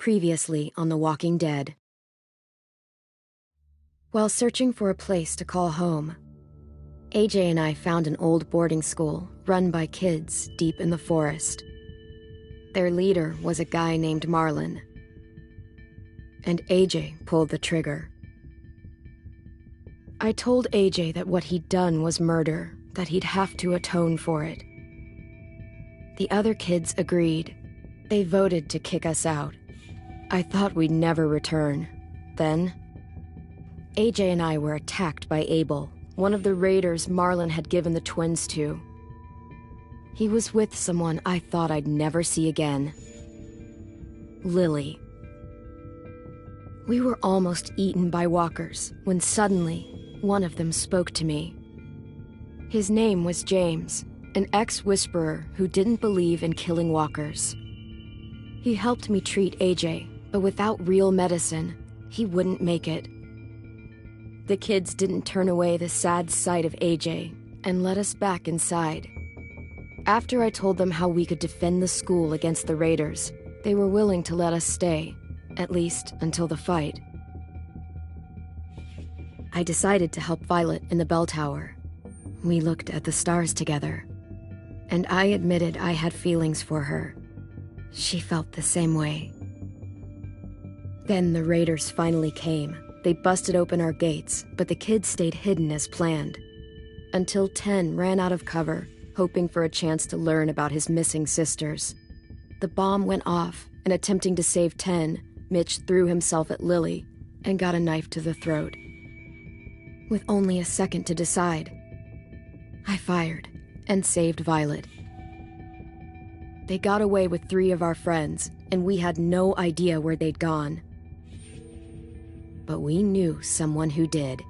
Previously on The Walking Dead. While searching for a place to call home, AJ and I found an old boarding school run by kids deep in the forest. Their leader was a guy named Marlon, and AJ pulled the trigger. I told AJ that what he'd done was murder, that he'd have to atone for it. The other kids agreed. They voted to kick us out. I thought we'd never return. Then, AJ and I were attacked by Abel, one of the raiders Marlon had given the twins to. He was with someone I thought I'd never see again. Lily. We were almost eaten by walkers when suddenly one of them spoke to me. His name was James, an ex-whisperer who didn't believe in killing walkers. He helped me treat AJ, but without real medicine, he wouldn't make it. The kids didn't turn away the sad sight of AJ and let us back inside. After I told them how we could defend the school against the raiders, they were willing to let us stay, at least until the fight. I decided to help Violet in the bell tower. We looked at the stars together, and I admitted I had feelings for her. She felt the same way. Then the raiders finally came. They busted open our gates, but the kids stayed hidden as planned. Until 10 ran out of cover, hoping for a chance to learn about his missing sisters. The bomb went off, and attempting to save 10, Mitch threw himself at Lily and got a knife to the throat. With only a second to decide, I fired and saved Violet. They got away with 3 of our friends, and we had no idea where they'd gone. But we knew someone who did.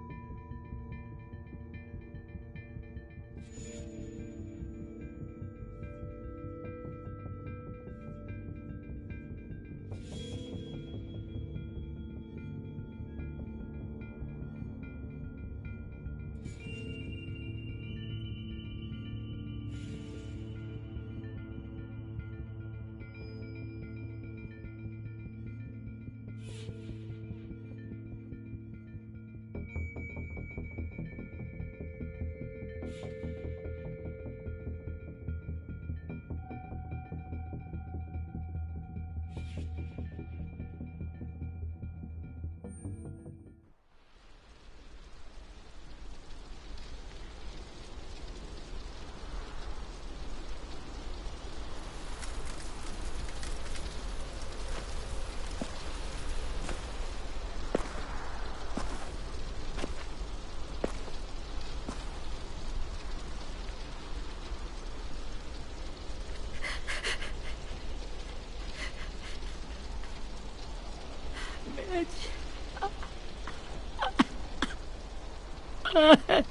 At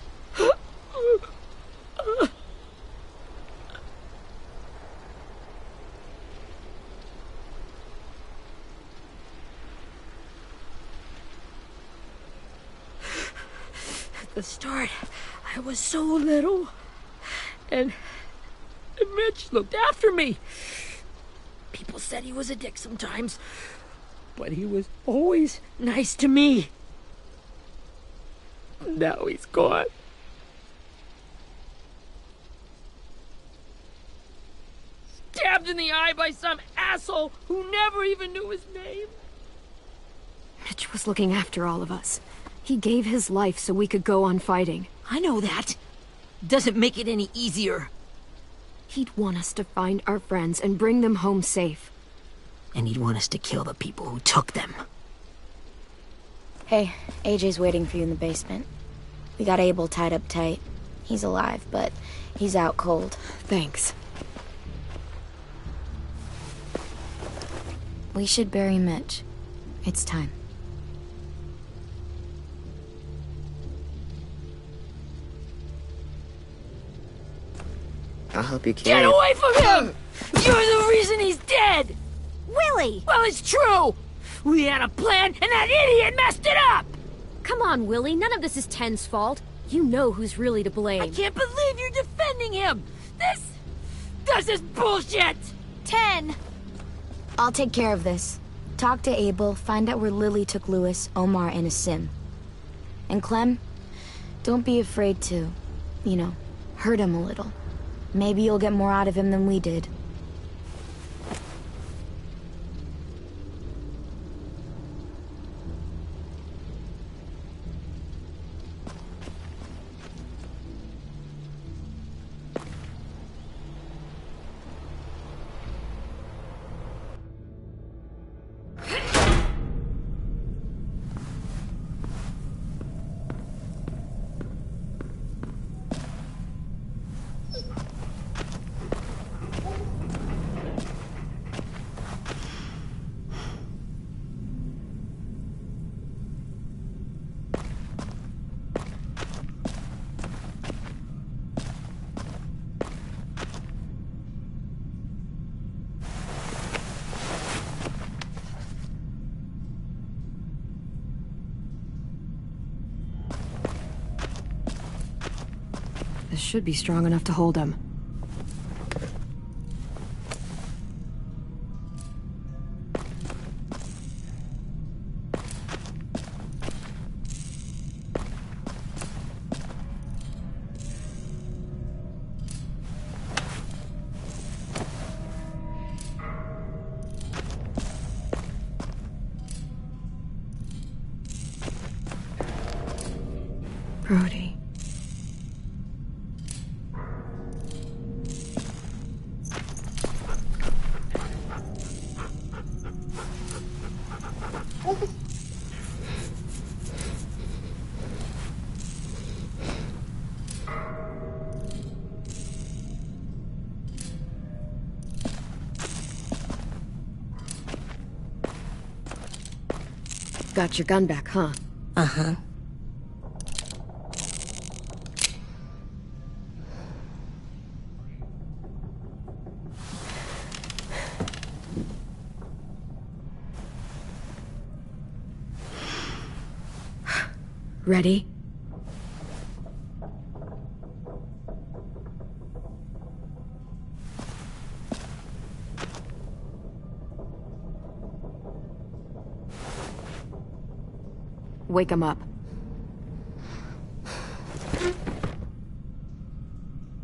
the start, I was so little, and Mitch looked after me. People said he was a dick sometimes, but he was always nice to me. Now he's gone. Stabbed in the eye by some asshole who never even knew his name. Mitch was looking after all of us. He gave his life so we could go on fighting. I know that. Doesn't make it any easier. He'd want us to find our friends and bring them home safe. And he'd want us to kill the people who took them. Hey, AJ's waiting for you in the basement. We got Abel tied up tight. He's alive, but he's out cold. Thanks. We should bury Mitch. It's time. I'll help you carry Get it. away from him! You're the reason he's dead! Willie! Well, it's true! We had a plan, and that idiot messed it up! Come on, Willie. None of this is Ten's fault. You know who's really to blame. I can't believe you're defending him! This is bullshit! 10! I'll take care of this. Talk to Abel, find out where Lily took Lewis, Omar, and a sim. And Clem, don't be afraid to, hurt him a little. Maybe you'll get more out of him than we did. This should be strong enough to hold him. Brody. Got your gun back, huh? Uh-huh. Ready? Wake him up.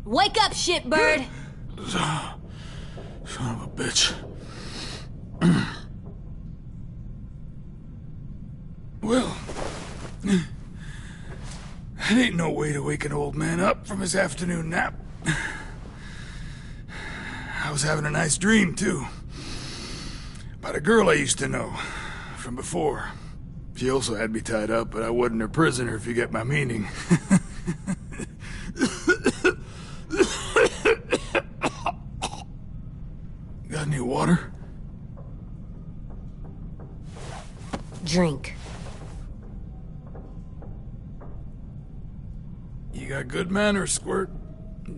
Wake up, shitbird! Son of a bitch. Well, that ain't no way to wake an old man up from his afternoon nap. I was having a nice dream, too. About a girl I used to know from before. She also had me tied up, but I wasn't her prisoner, if you get my meaning. Got any water? Drink. You got good manners, Squirt.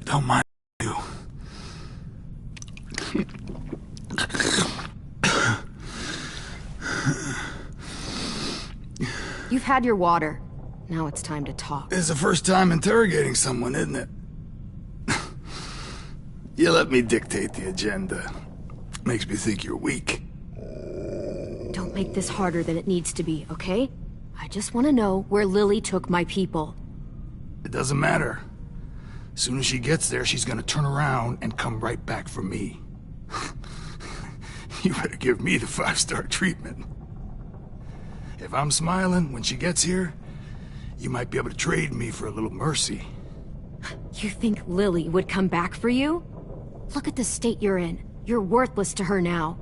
Don't mind you. You've had your water. Now it's time to talk. It's the first time interrogating someone, isn't it? You let me dictate the agenda. Makes me think you're weak. Don't make this harder than it needs to be, okay? I just want to know where Lily took my people. It doesn't matter. As soon as she gets there, she's gonna turn around and come right back for me. You better give me the 5-star treatment. If I'm smiling when she gets here, you might be able to trade me for a little mercy. You think Lily would come back for you? Look at the state you're in. You're worthless to her now.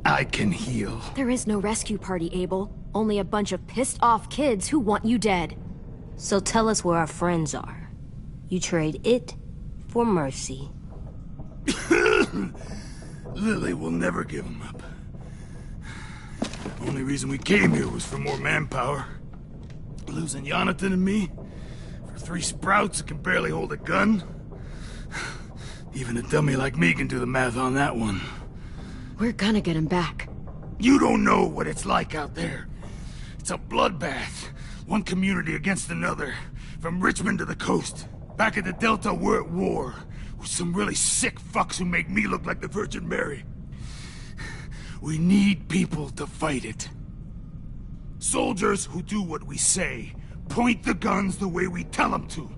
I can heal. There is no rescue party, Abel. Only a bunch of pissed-off kids who want you dead. So tell us where our friends are. You trade it for mercy. Lily will never give him up. Only reason we came here was for more manpower. Losing Jonathan and me for 3 sprouts that can barely hold a gun. Even a dummy like me can do the math on that one. We're gonna get him back. You don't know what it's like out there. It's a bloodbath. One community against another. From Richmond to the coast. Back at the Delta, we're at war. With some really sick fucks who make me look like the Virgin Mary. We need people to fight it. Soldiers who do what we say. Point the guns the way we tell them to.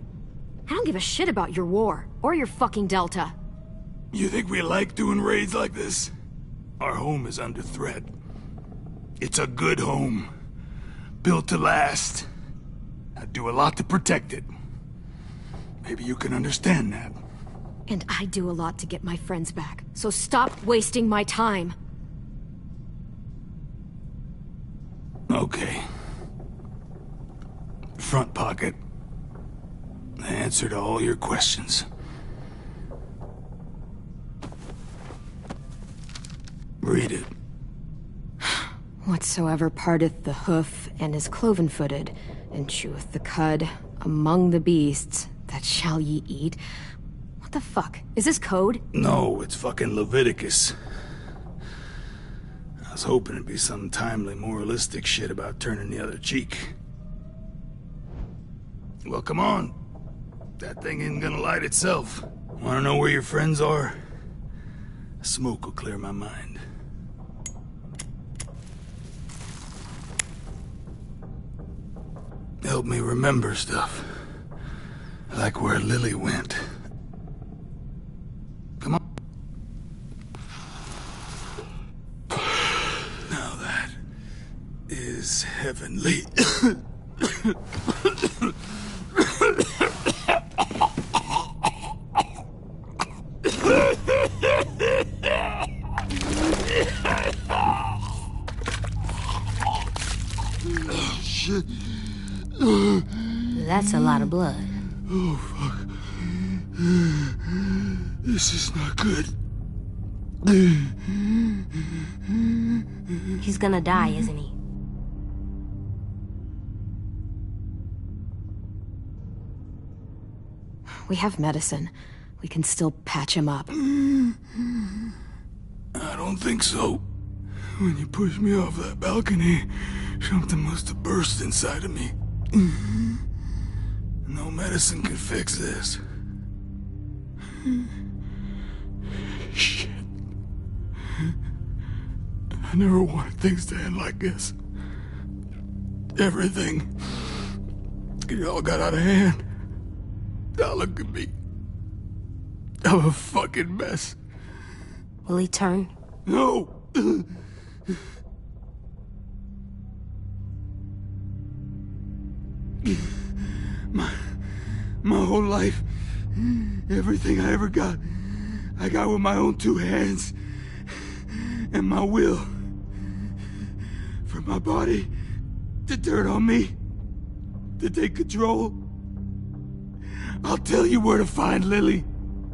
I don't give a shit about your war, or your fucking Delta. You think we like doing raids like this? Our home is under threat. It's a good home. Built to last. I'd do a lot to protect it. Maybe you can understand that. And I do a lot to get my friends back, so stop wasting my time. Okay. Front pocket. The answer to all your questions. Read it. Whatsoever parteth the hoof and is cloven-footed, and cheweth the cud among the beasts, that shall ye eat. What the fuck? Is this code? No, it's fucking Leviticus. I was hoping it'd be some timely moralistic shit about turning the other cheek. Well, come on. That thing isn't gonna light itself. Wanna know where your friends are? Smoke will clear my mind. Help me remember stuff. Like where Lily went. Come on. Now that is heavenly. Shit. That's a lot of blood. Oh, fuck. This is not good. He's gonna die, isn't he? We have medicine. We can still patch him up. I don't think so. When you pushed me off that balcony, something must have burst inside of me. No medicine can fix this. Shit. I never wanted things to end like this. Everything. It all got out of hand. Now look at me. I'm a fucking mess. Will he turn? No! My whole life, everything I ever got, I got with my own two hands and my will. For my body to turn on me, to take control. I'll tell you where to find Lily.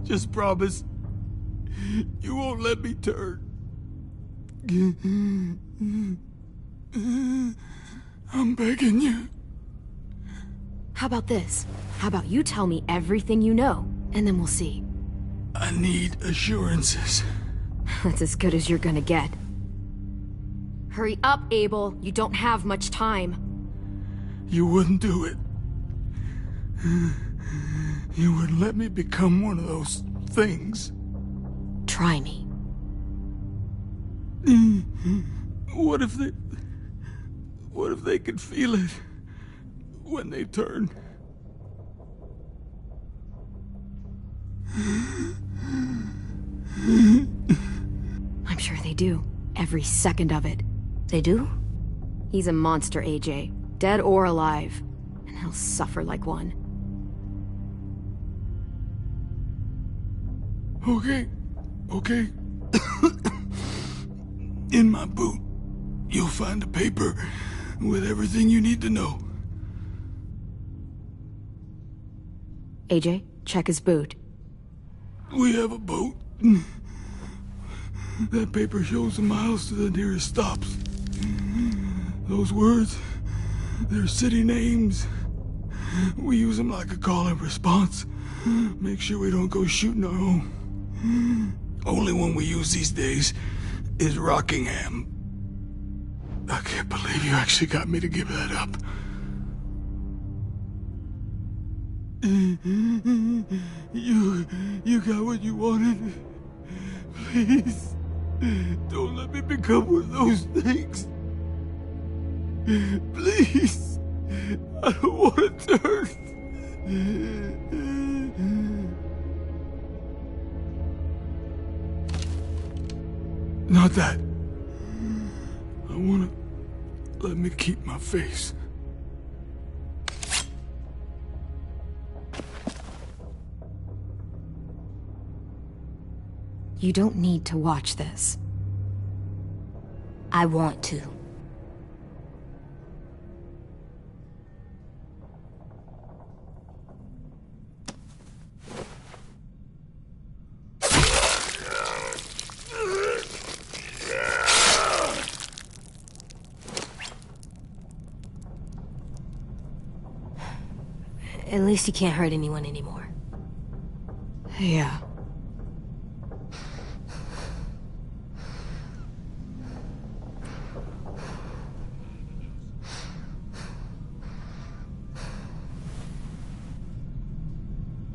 Just promise. You won't let me turn. I'm begging you. How about this? How about you tell me everything you know, and then we'll see. I need assurances. That's as good as you're gonna get. Hurry up, Abel. You don't have much time. You wouldn't do it. You wouldn't let me become one of those things. Try me. What if they could feel it when they turn? I'm sure they do. Every second of it. They do? He's a monster, AJ. Dead or alive. And he'll suffer like one. Okay. In my boot, you'll find a paper with everything you need to know. AJ, check his boot. We have a boat. That paper shows the miles to the nearest stops. Those words, they're city names. We use them like a call and response. Make sure we don't go shooting our own. Only one we use these days is Rockingham. I can't believe you actually got me to give that up. You got what you wanted. Please. Don't let me become one of those things. Please. I don't want to turn. Not that. I want to let me keep my face. You don't need to watch this. I want to. At least he can't hurt anyone anymore. Yeah.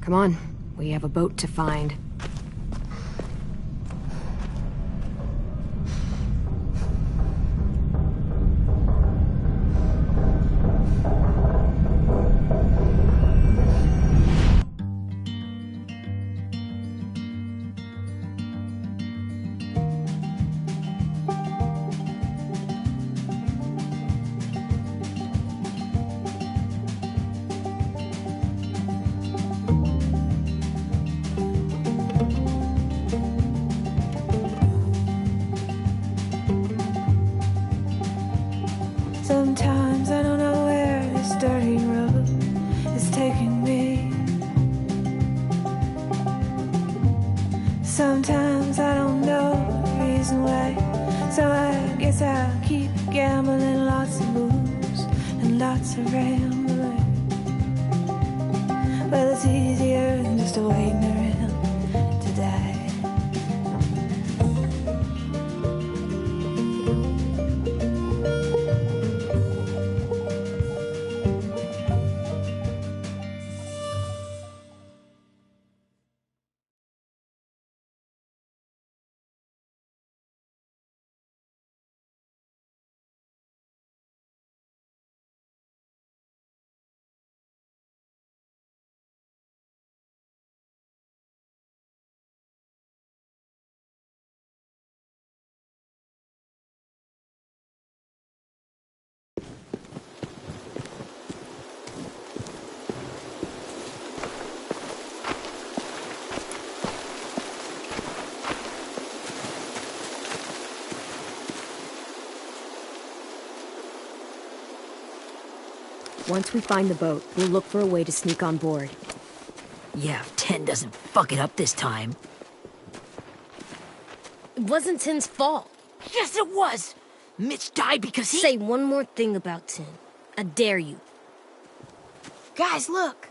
Come on, we have a boat to find. Sometimes I don't know where this dirty road is taking me. Sometimes I don't know the reason why. So I guess I'll keep gambling, lots of moves and lots of rambling. Well, it's easier than just waiting around to die. Once we find the boat, we'll look for a way to sneak on board. Yeah, if 10 doesn't fuck it up this time. It wasn't Tim's fault. Yes, it was! Mitch died because he— Say one more thing about Tim. I dare you. Guys, look!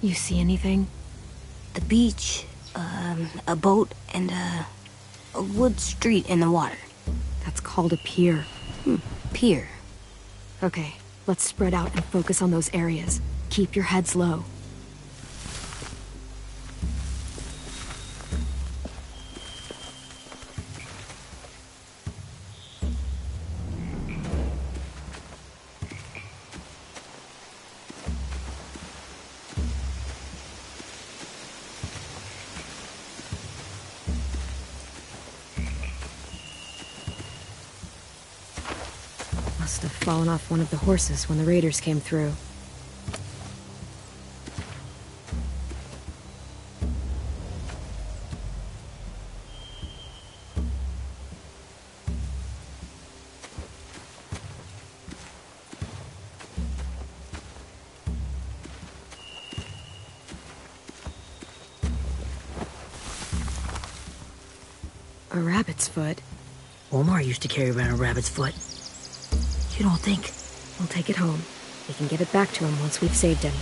You see anything? The beach, a boat, and a wood street in the water. That's called a pier. Pier. Okay, let's spread out and focus on those areas. Keep your heads low. Must have fallen off one of the horses when the raiders came through. A rabbit's foot. Omar used to carry around a rabbit's foot. You don't think? We'll take it home. We can give it back to him once we've saved him.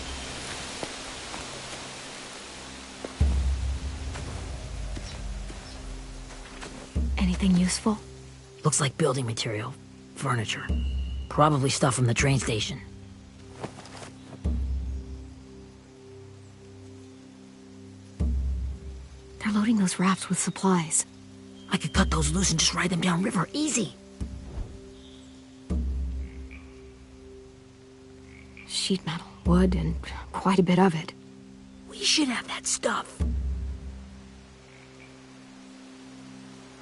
Anything useful? Looks like building material. Furniture. Probably stuff from the train station. They're loading those rafts with supplies. I could cut those loose and just ride them downriver, easy. Sheet metal, wood, and quite a bit of it. We should have that stuff.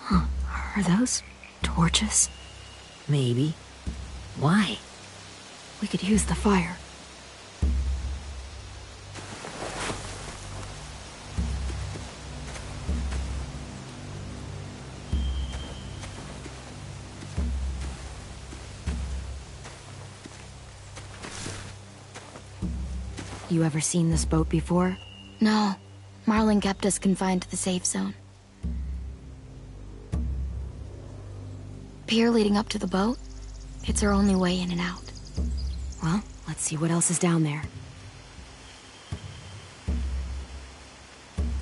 Huh. Are those torches? Maybe. Why? We could use the fire. You ever seen this boat before? No. Marlin kept us confined to the safe zone. Pier leading up to the boat? It's our only way in and out. Well, let's see what else is down there.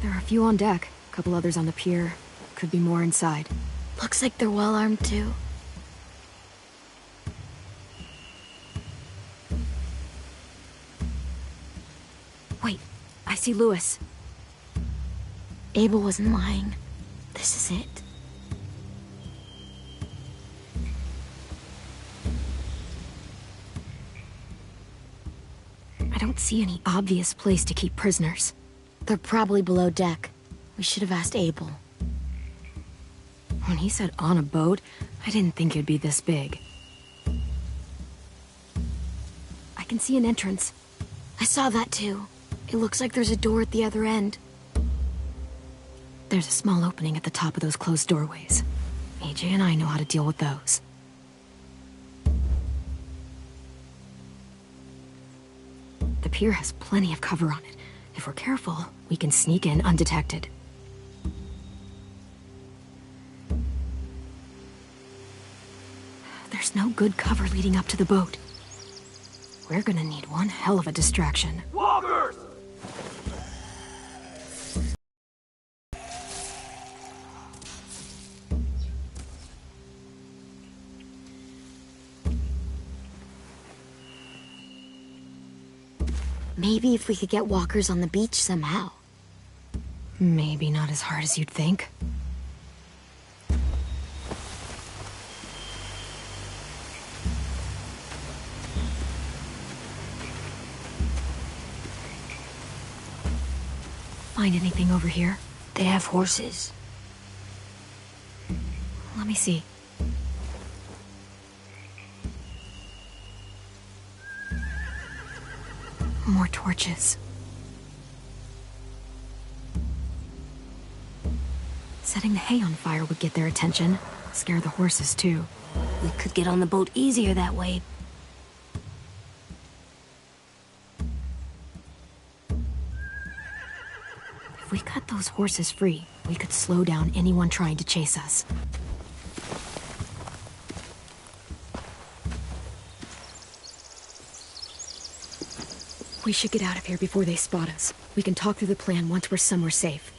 There are a few on deck, a couple others on the pier. Could be more inside. Looks like they're well armed too. Wait, I see Lewis. Abel wasn't lying. This is it. I don't see any obvious place to keep prisoners. They're probably below deck. We should have asked Abel. When he said on a boat, I didn't think it'd be this big. I can see an entrance. I saw that too. It looks like there's a door at the other end. There's a small opening at the top of those closed doorways. AJ and I know how to deal with those. The pier has plenty of cover on it. If we're careful, we can sneak in undetected. There's no good cover leading up to the boat. We're gonna need one hell of a distraction. Walkers! Maybe if we could get walkers on the beach somehow. Maybe not as hard as you'd think. Find anything over here? They have horses. Let me see. More torches. Setting the hay on fire would get their attention. Scare the horses, too. We could get on the boat easier that way. If we cut those horses free, we could slow down anyone trying to chase us. We should get out of here before they spot us. We can talk through the plan once we're somewhere safe.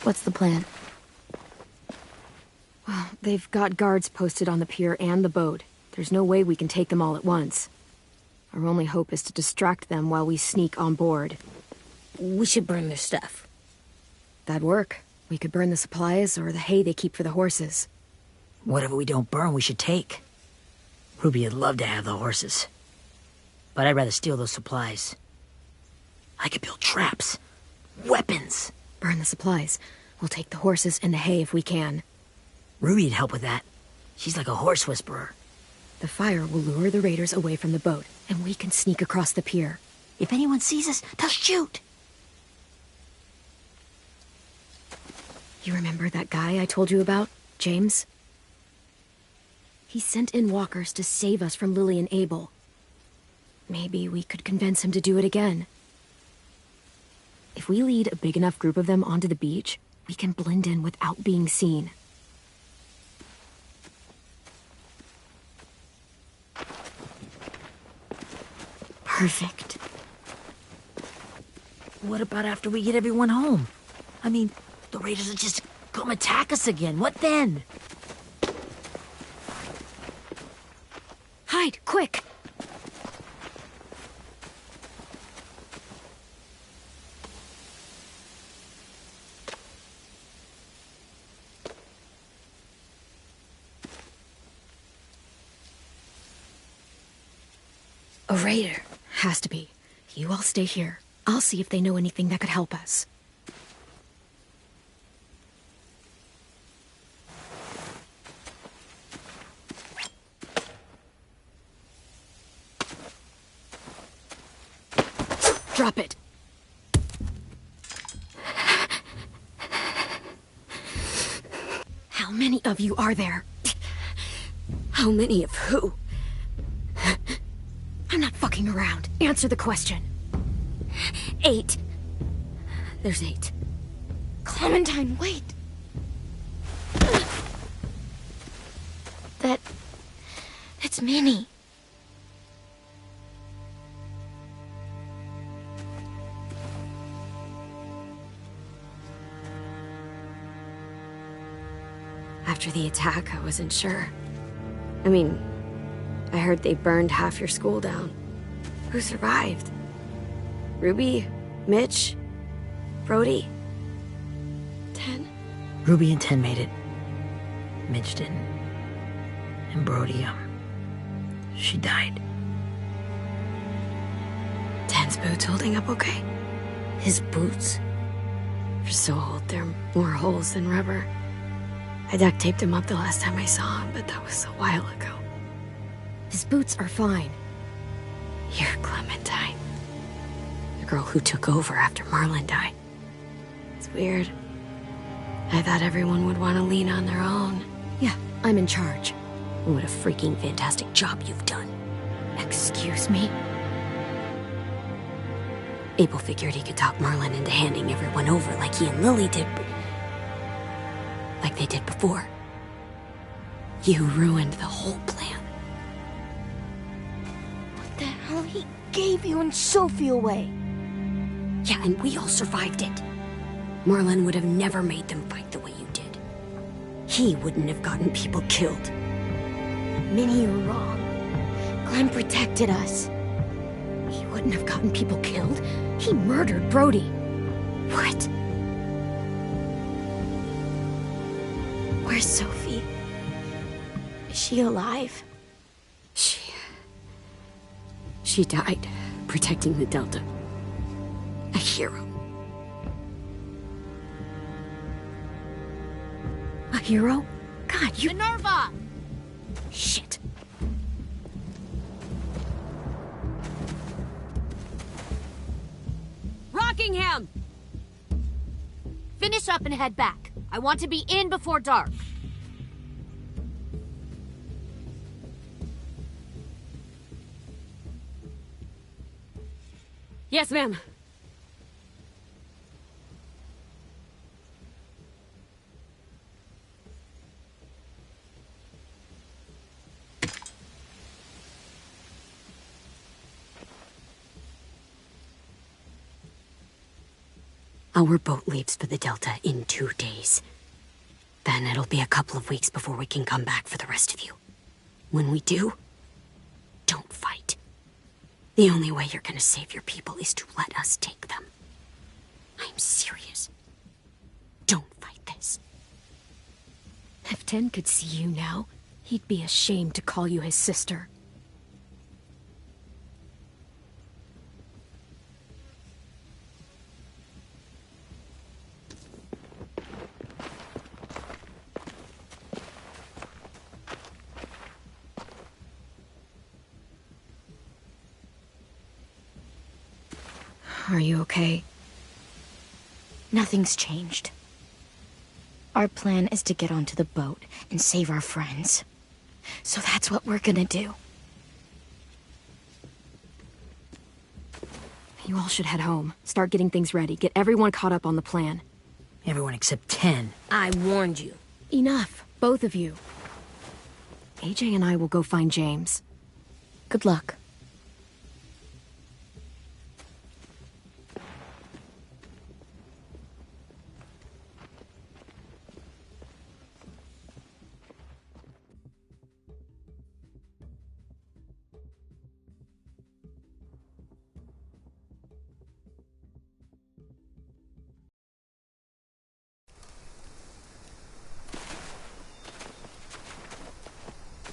What's the plan? Well, they've got guards posted on the pier and the boat. There's no way we can take them all at once. Our only hope is to distract them while we sneak on board. We should burn their stuff. That'd work. We could burn the supplies or the hay they keep for the horses. Whatever we don't burn, we should take. Ruby would love to have the horses. But I'd rather steal those supplies. I could build traps. Weapons. Burn the supplies. We'll take the horses and the hay if we can. Ruby'd help with that. She's like a horse whisperer. The fire will lure the raiders away from the boat, and we can sneak across the pier. If anyone sees us, they'll shoot. You remember that guy I told you about, James? He sent in walkers to save us from Lily and Abel. Maybe we could convince him to do it again. If we lead a big enough group of them onto the beach, we can blend in without being seen. Perfect. What about after we get everyone home? I mean, the raiders will just come attack us again. What then? Hide, quick! A raider. Has to be. You all stay here. I'll see if they know anything that could help us. Drop it. How many of you are there? How many of who? I'm not fucking around. Answer the question. 8. There's 8. Clementine, wait. That's Minnie. After the attack, I wasn't sure. I mean, I heard they burned half your school down. Who survived? Ruby? Mitch? Brody? 10? Ruby and 10 made it. Mitch didn't. And Brody, she died. 10's boots holding up okay? His boots? They're so old, there are more holes than rubber. I duct taped him up the last time I saw him, but that was a while ago. His boots are fine. You're Clementine. The girl who took over after Marlon died. It's weird. I thought everyone would want to lean on their own. Yeah, I'm in charge. What a freaking fantastic job you've done. Excuse me? Abel figured he could talk Marlon into handing everyone over like he and Lily did, but... like they did before. You ruined the whole plan. What the hell? He gave you and Sophie away. Yeah, and we all survived it. Marlon would have never made them fight the way you did. He wouldn't have gotten people killed. Minnie, you're wrong. Glenn protected us. He wouldn't have gotten people killed. He murdered Brody. What? Where's Sophie? Is she alive? She died protecting the Delta. A hero. A hero? God, you... Minerva! Shit. Rockingham! Finish up and head back. I want to be in before dark. Yes, ma'am. Our boat leaves for the Delta in 2 days. Then it'll be a couple of weeks before we can come back for the rest of you. When we do, don't fight. The only way you're gonna save your people is to let us take them. I'm serious. Don't fight this. If 10 could see you now, he'd be ashamed to call you his sister. Are you okay? Nothing's changed. Our plan is to get onto the boat and save our friends. So that's what we're gonna do. You all should head home. Start getting things ready. Get everyone caught up on the plan. Everyone except 10. I warned you. Enough, both of you. AJ and I will go find James. Good luck.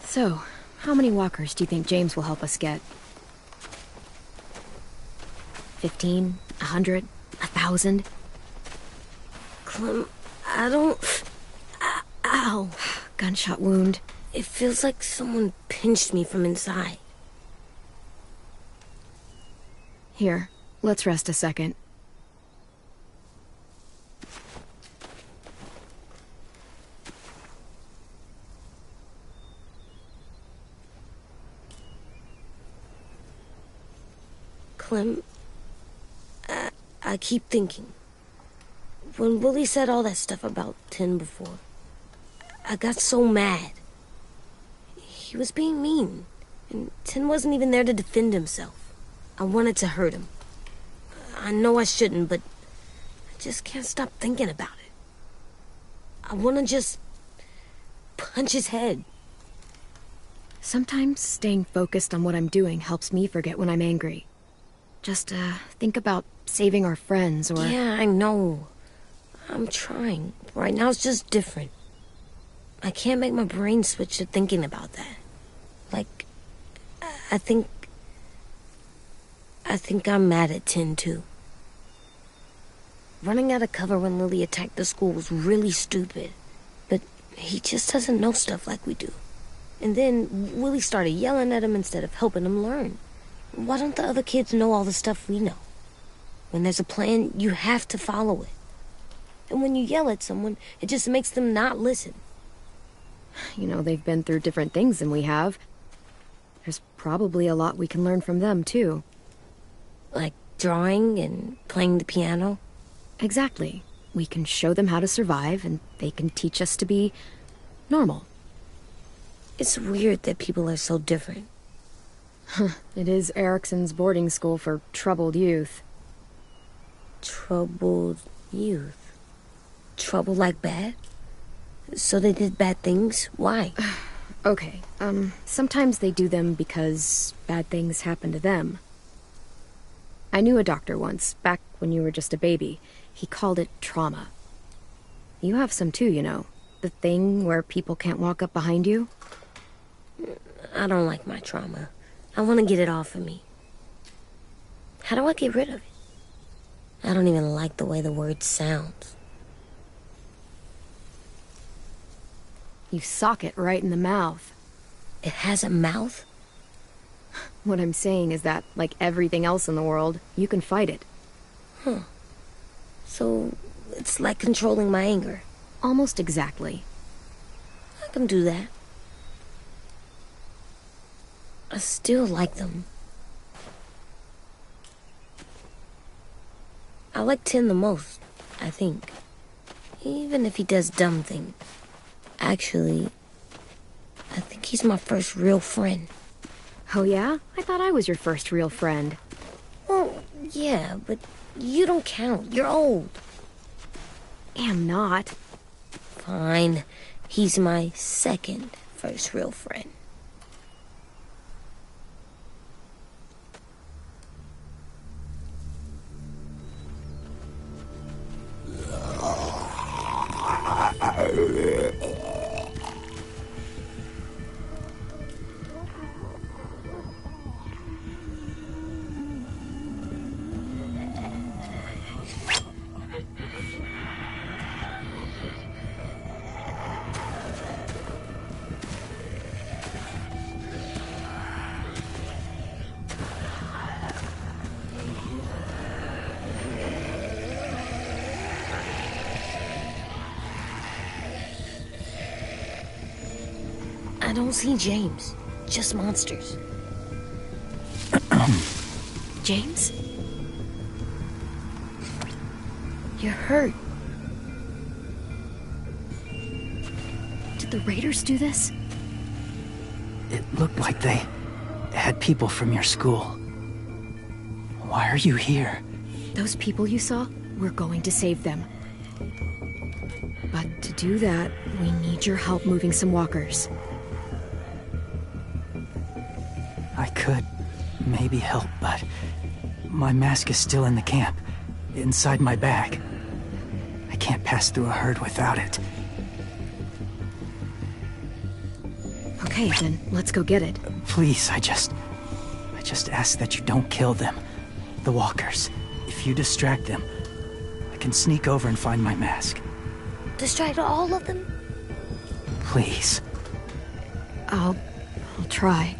So, how many walkers do you think James will help us get? 15? 100? 1,000? Clem, I don't... Ow. Gunshot wound. It feels like someone pinched me from inside. Here, let's rest a second. Clem, I keep thinking. When Willie said all that stuff about Tin before, I got so mad. He was being mean, and Tin wasn't even there to defend himself. I wanted to hurt him. I know I shouldn't, but I just can't stop thinking about it. I want to just punch his head. Sometimes staying focused on what I'm doing helps me forget when I'm angry. Just, think about saving our friends, or... Yeah, I know. I'm trying. Right now it's just different. I can't make my brain switch to thinking about that. Like, I think I'm mad at Tin, too. Running out of cover when Lily attacked the school was really stupid. But he just doesn't know stuff like we do. And then Willie started yelling at him instead of helping him learn. Why don't the other kids know all the stuff we know? When there's a plan, you have to follow it. And when you yell at someone, it just makes them not listen. You know, they've been through different things than we have. There's probably a lot we can learn from them, too. Like drawing and playing the piano? Exactly. We can show them how to survive, and they can teach us to be normal. It's weird that people are so different. It is Erickson's boarding school for troubled youth. Troubled youth? Trouble like bad? So they did bad things? Why? Okay, sometimes they do them because bad things happen to them. I knew a doctor once, back when you were just a baby. He called it trauma. You have some too, you know. The thing where people can't walk up behind you. I don't like my trauma. I want to get it off of me. How do I get rid of it? I don't even like the way the word sounds. You sock it right in the mouth. It has a mouth? What I'm saying is that, like everything else in the world, you can fight it. Huh. So, it's like controlling my anger. Almost exactly. I can do that. I still like them. I like Tin the most, I think. Even if he does dumb things. Actually, I think he's my first real friend. Oh yeah? I thought I was your first real friend. Well, yeah, but you don't count. You're old. Am not. Fine. He's my second first real friend. I don't see James. Just monsters. James? You're hurt. Did the raiders do this? It looked like they had people from your school. Why are you here? Those people you saw, we're going to save them. But to do that, we need your help moving some walkers. I could maybe help, but my mask is still in the camp, inside my bag. I can't pass through a herd without it. Okay, then let's go get it. Please, I just ask that you don't kill them. The walkers. If you distract them, I can sneak over and find my mask. Distract all of them? Please. I'll try.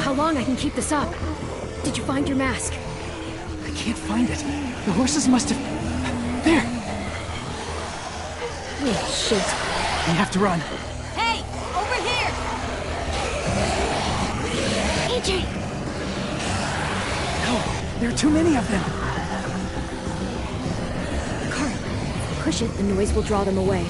How long I can keep this up? Did you find your mask? I can't find it. The horses must have... There! Oh, shit. We have to run. Hey! Over here! AJ! No, there are too many of them. Carl, push it, the noise will draw them away.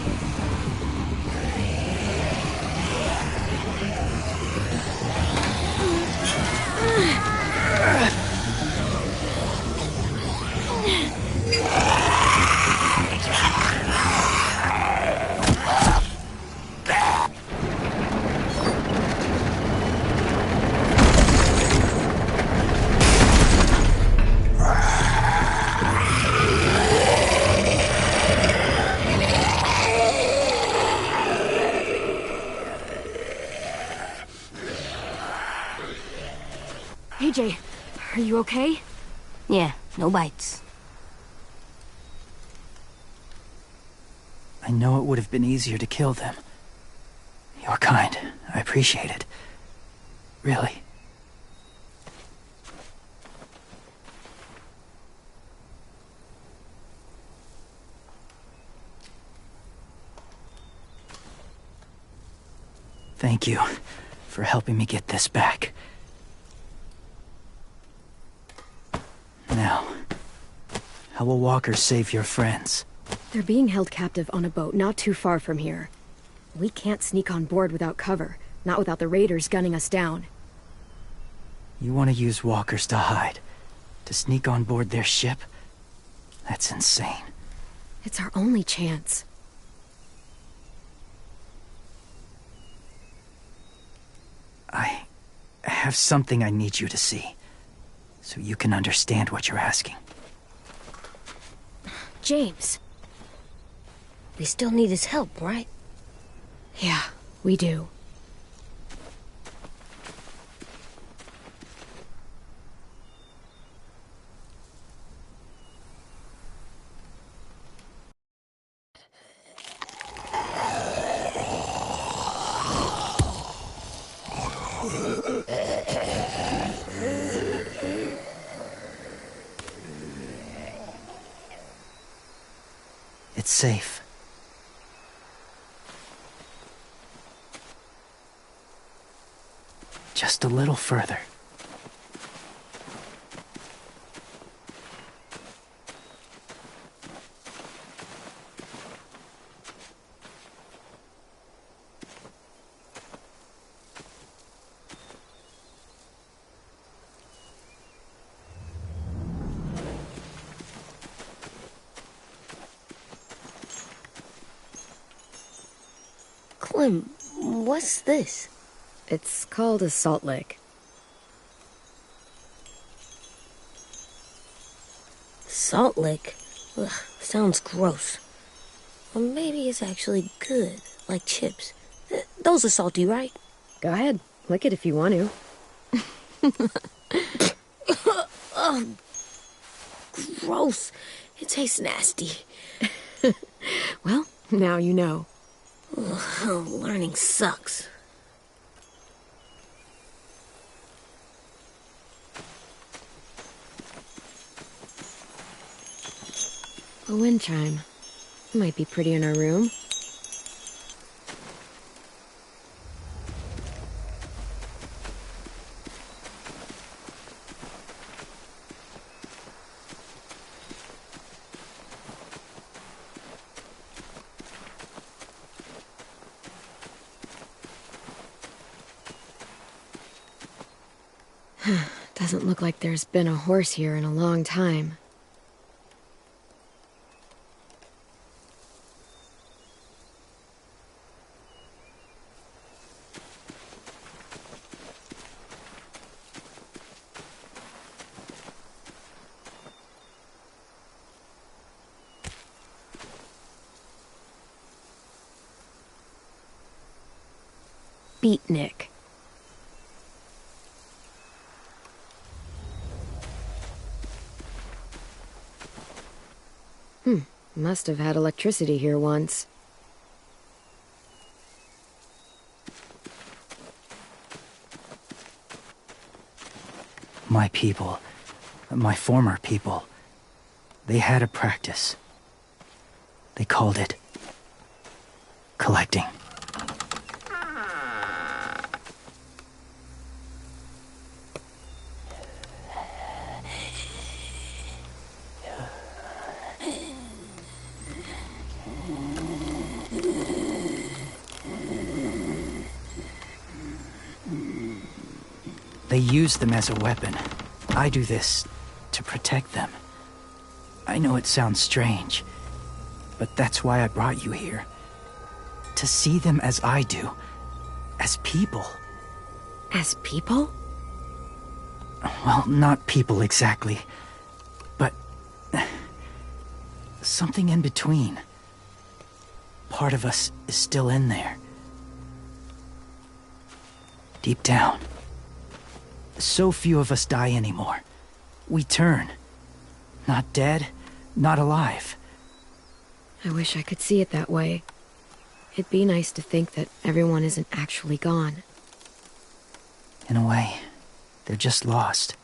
AJ, are you okay? Yeah, no bites. I know it would have been easier to kill them. You're kind. I appreciate it. Really. Thank you for helping me get this back. Now, how will walkers save your friends? They're being held captive on a boat not too far from here. We can't sneak on board without cover, not without the raiders gunning us down. You want to use walkers to hide? To sneak on board their ship? That's insane. It's our only chance. I have something I need you to see, so you can understand what you're asking. James. We still need his help, right? Yeah, we do. It's safe. Just a little further. Clem, what's this? It's called a salt lick. Salt lick? Ugh, sounds gross. Or maybe it's actually good, like chips. Those are salty, right? Go ahead, lick it if you want to. Ugh, gross. It tastes nasty. Well, now you know. Ugh, learning sucks. A wind chime. Might be pretty in our room. Doesn't look like there's been a horse here in a long time. Beatnik. Must have had electricity here once. My people, my former people, they had a practice. They called it collecting. They use them as a weapon. I do this to protect them. I know it sounds strange, but that's why I brought you here. To see them as I do, as people. As people? Well, not people exactly, but something in between. Part of us is still in there. Deep down. So few of us die anymore. We turn. Not dead, not alive. I wish I could see it that way. It'd be nice to think that everyone isn't actually gone. In a way, they're just lost.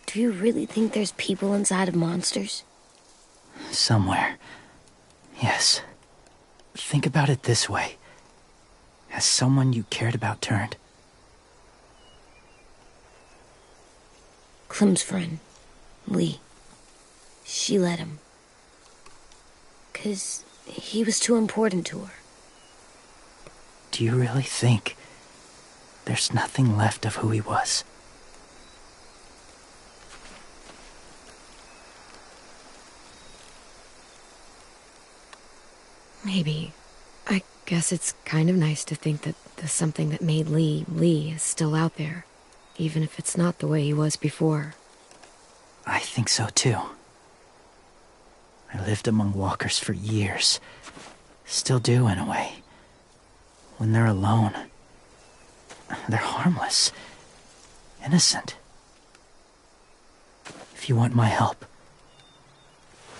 Do you really think there's people inside of monsters? Somewhere. Yes. Think about it this way. Has someone you cared about turned? Clem's friend, Lee. She let him. 'Cause he was too important to her. Do you really think there's nothing left of who he was? Maybe. I guess it's kind of nice to think that the something that made Lee, Lee is still out there. Even if it's not the way he was before. I think so too. I lived among walkers for years. Still do in a way. When they're alone, they're harmless. Innocent. If you want my help,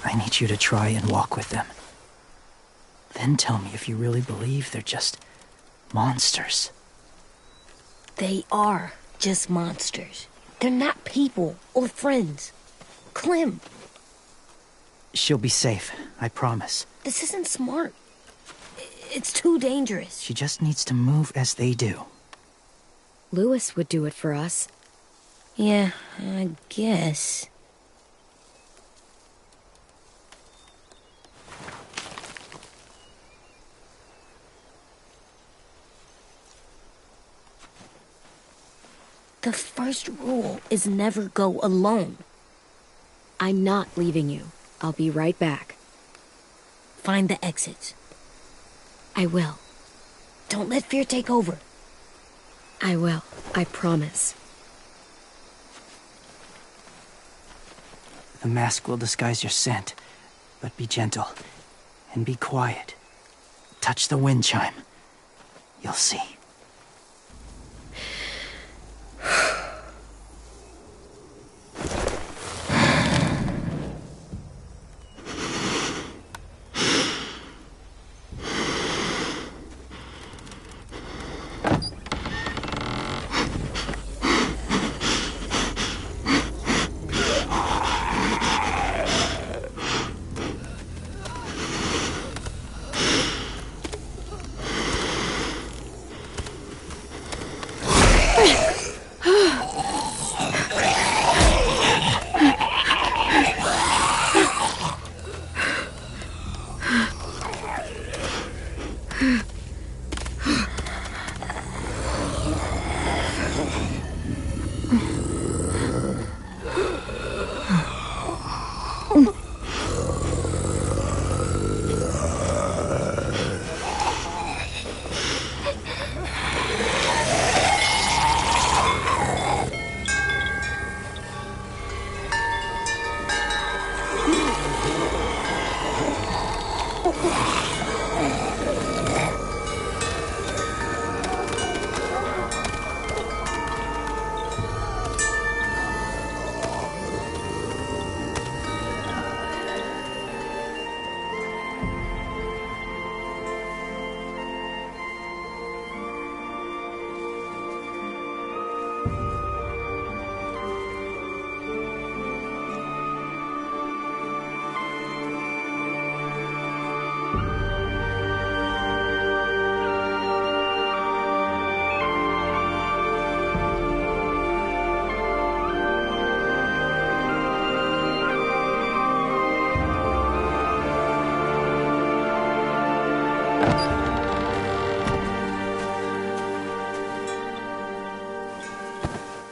I need you to try and walk with them. Then tell me if you really believe they're just monsters. They are just monsters. They're not people or friends. Clem, She'll be safe, I promise. this isn't smart. It's too dangerous. She just needs to move as they do. Lewis would do it for us. Yeah, I guess. The first rule is never go alone. I'm not leaving you. I'll be right back. find the exits. I will. Don't let fear take over. I will. I promise. The mask will disguise your scent, but be gentle and be quiet. Touch the wind chime. You'll see.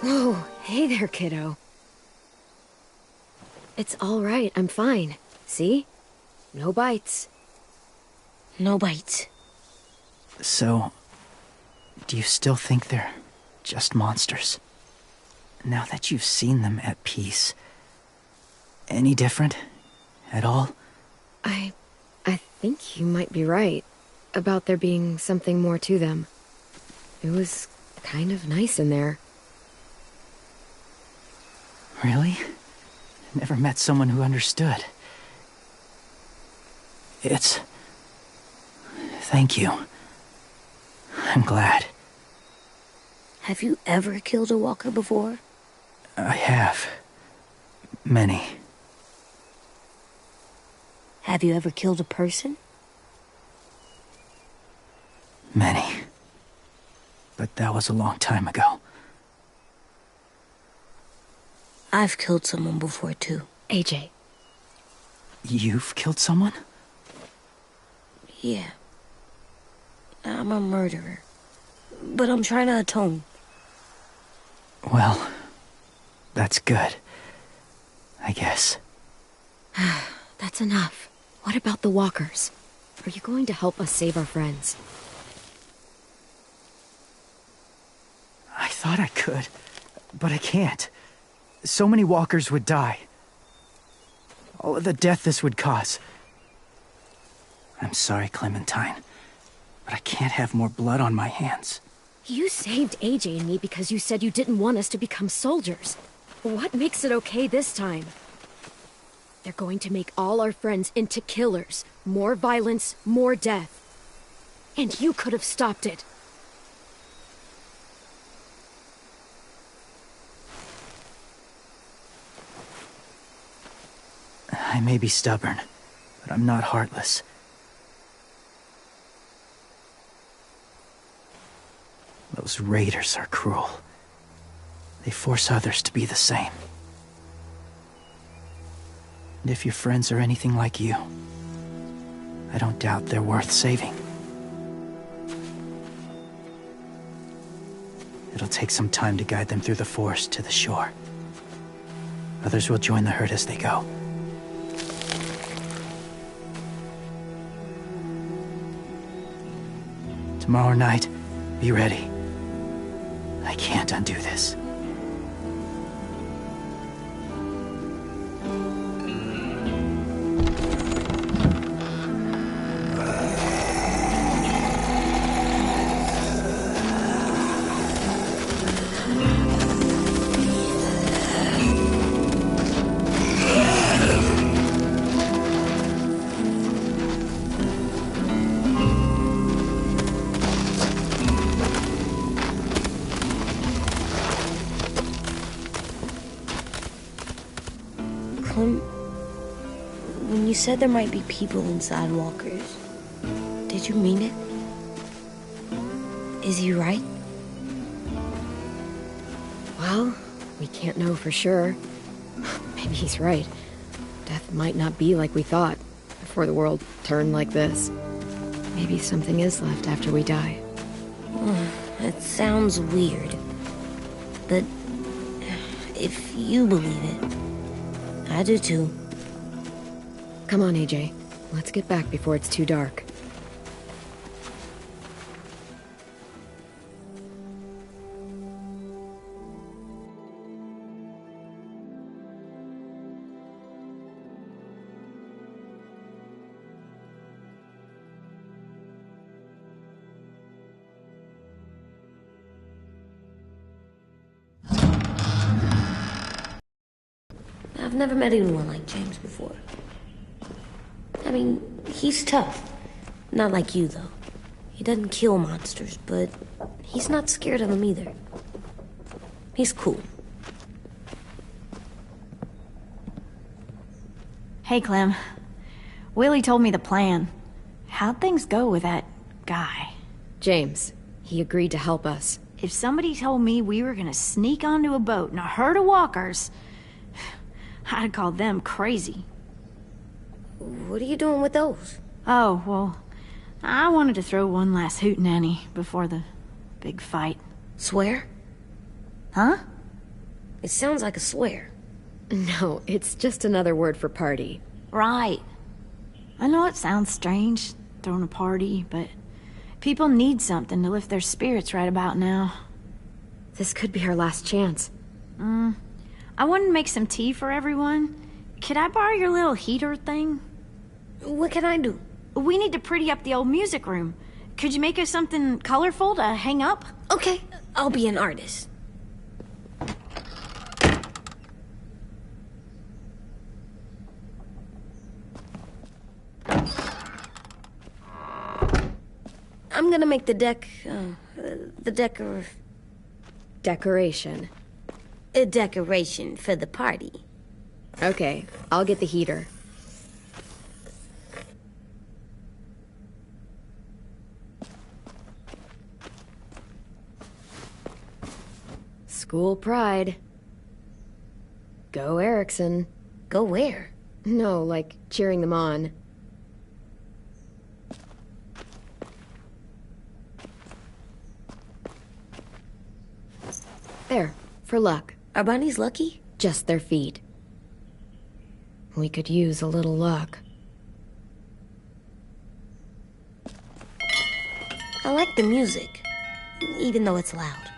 Whoa, hey there, kiddo. It's all right, I'm fine. See? No bites. No bites. So, do you still think they're just monsters? Now that you've seen them at peace, any different at all? I think you might be right about there being something more to them. It was kind of nice in there. Really? Never met someone who understood. Thank you. I'm glad. Have you ever killed a walker before? I have. Many. Have you ever killed a person? Many. But that was a long time ago. I've killed someone before, too. AJ. You've killed someone? Yeah. I'm a murderer. But I'm trying to atone. Well, that's good. I guess. That's enough. What about the walkers? Are you going to help us save our friends? I thought I could, but I can't. So many walkers would die. All of the death this would cause. I'm sorry, Clementine, but I can't have more blood on my hands. You saved AJ and me because you said you didn't want us to become soldiers. What makes it okay this time? They're going to make all our friends into killers. More violence, more death. And you could have stopped it. I may be stubborn, but I'm not heartless. Those raiders are cruel. They force others to be the same. And if your friends are anything like you, I don't doubt they're worth saving. It'll take some time to guide them through the forest to the shore. Others will join the herd as they go. Tomorrow night, be ready. I can't undo this. Clem, when you said there might be people inside walkers, did you mean it? Is he right? Well, we can't know for sure. Maybe he's right. Death might not be like we thought before the world turned like this. Maybe something is left after we die. It sounds weird. But if you believe it, I do too. Come on, AJ. Let's get back before it's too dark. I've never met anyone like James before. I mean, he's tough. Not like you, though. He doesn't kill monsters, but he's not scared of them either. He's cool. Hey, Clem. Willie told me the plan. How'd things go with that guy? James, he agreed to help us. If somebody told me we were gonna sneak onto a boat in a herd of walkers, I'd call them crazy. What are you doing with those? Oh, well, I wanted to throw one last hootenanny before the big fight. Swear? Huh? It sounds like a swear. No, it's just another word for party. Right. I know it sounds strange, throwing a party, but people need something to lift their spirits right about now. This could be our last chance. I wanted to make some tea for everyone. Could I borrow your little heater thing? What can I do? We need to pretty up the old music room. Could you make us something colorful to hang up? Okay, I'll be an artist. I'm gonna make the Decoration. a decoration for the party. Okay, I'll get the heater. School pride. Go Erickson. Go where? No, like cheering them on. There, for luck. Are bunnies lucky? Just their feet. We could use a little luck. I like the music, even though it's loud.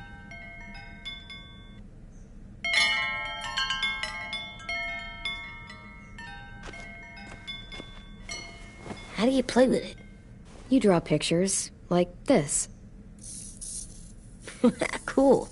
How do you play with it? You draw pictures, like this. Cool.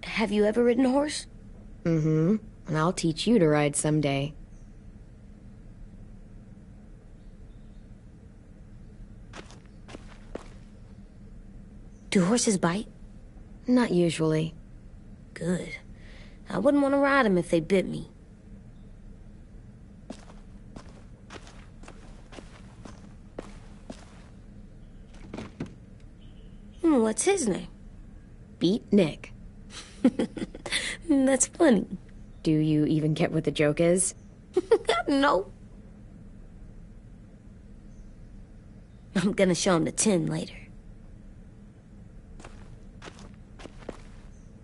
Have you ever ridden a horse? Mm-hmm. And I'll teach you to ride someday. Do horses bite? Not usually. Good. I wouldn't want to ride them if they bit me. What's his name? Beat Nick. That's funny. Do you even get what the joke is? No. I'm gonna show him the tin later.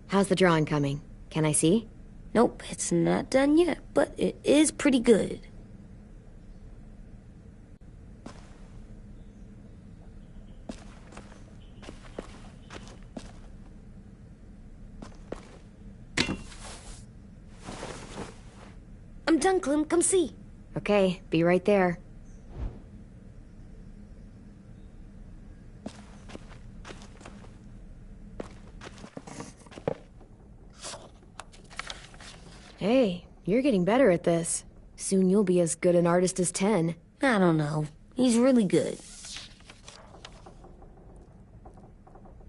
How's the drawing coming? Can I see? Nope, it's not done yet, but it is pretty good. I'm done, Clem. Come see. Okay, be right there. Hey, you're getting better at this. Soon you'll be as good an artist as 10. I don't know. He's really good.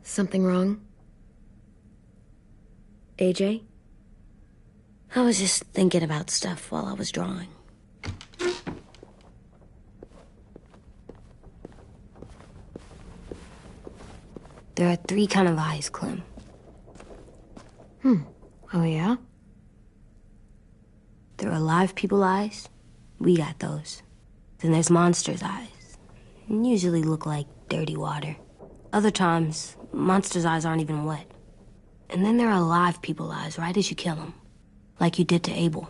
Something wrong? AJ? I was just thinking about stuff while I was drawing. There are 3 kind of eyes, Clem. Oh, yeah? There are live people eyes. We got those. Then there's monsters' eyes. Usually look like dirty water. Other times, monsters' eyes aren't even wet. And then there are live people eyes right as you kill them. Like you did to Abel.